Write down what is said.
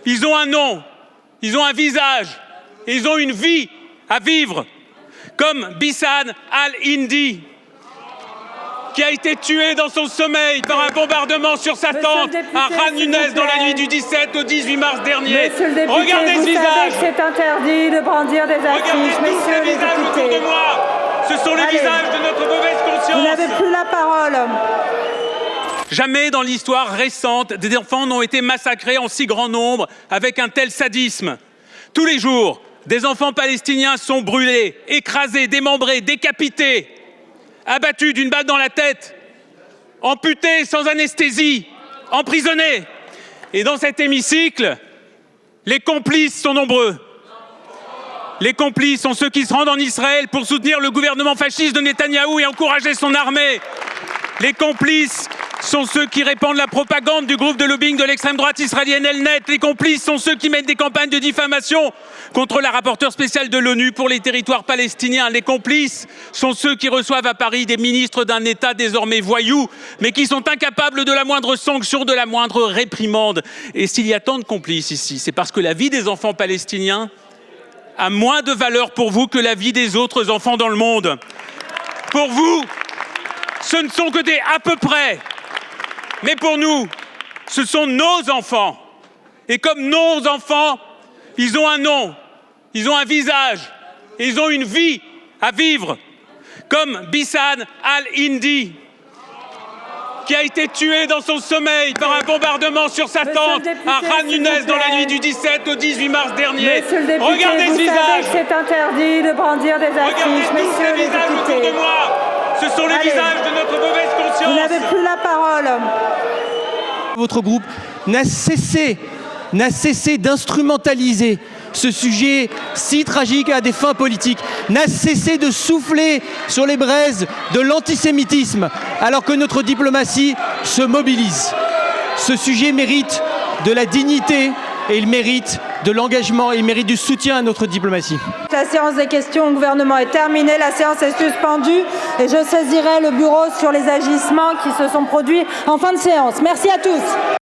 Ils ont un nom, ils ont un visage, et ils ont une vie à vivre, comme Bissane Al-Hindi, qui a été tué dans son sommeil par un bombardement sur sa tente à Khan Younes dans la nuit du 17 au 18 mars dernier. Regardez ce visage. C'est interdit de brandir des affiches. Regardez tous les visages autour de moi. Ce sont les visages de notre mauvaise conscience. Vous n'avez plus la parole. Jamais dans l'histoire récente, des enfants n'ont été massacrés en si grand nombre avec un tel sadisme. Tous les jours, des enfants palestiniens sont brûlés, écrasés, démembrés, décapités, abattus d'une balle dans la tête, amputés sans anesthésie, emprisonnés. Et dans cet hémicycle, les complices sont nombreux. Les complices sont ceux qui se rendent en Israël pour soutenir le gouvernement fasciste de Netanyahou et encourager son armée. Les complices sont ceux qui répandent la propagande du groupe de lobbying de l'extrême droite israélienne Elnet. Les complices sont ceux qui mènent des campagnes de diffamation contre la rapporteure spéciale de l'ONU pour les territoires palestiniens. Les complices sont ceux qui reçoivent à Paris des ministres d'un État désormais voyou, mais qui sont incapables de la moindre sanction, de la moindre réprimande. Et s'il y a tant de complices ici, c'est parce que la vie des enfants palestiniens a moins de valeur pour vous que la vie des autres enfants dans le monde. Pour vous, ce ne sont que des à peu près. Mais pour nous, ce sont nos enfants. Et comme nos enfants, ils ont un nom, ils ont un visage, et ils ont une vie à vivre. Comme Bissane Al-Hindi, qui a été tué dans son sommeil par un bombardement sur sa tente à Khan Younes dans la nuit du 17 au 18 mars dernier. Regardez ce visage. C'est interdit de brandir des affiches. Regardez tous les visages autour de moi. Ce sont les visages de notre mauvaise conscience. Vous n'avez plus la parole. Votre groupe n'a cessé d'instrumentaliser ce sujet si tragique à des fins politiques, n'a cessé de souffler sur les braises de l'antisémitisme, alors que notre diplomatie se mobilise. Ce sujet mérite de la dignité et il mérite de l'engagement et il mérite du soutien à notre diplomatie. La séance des questions au gouvernement est terminée, la séance est suspendue et je saisirai le bureau sur les agissements qui se sont produits en fin de séance. Merci à tous.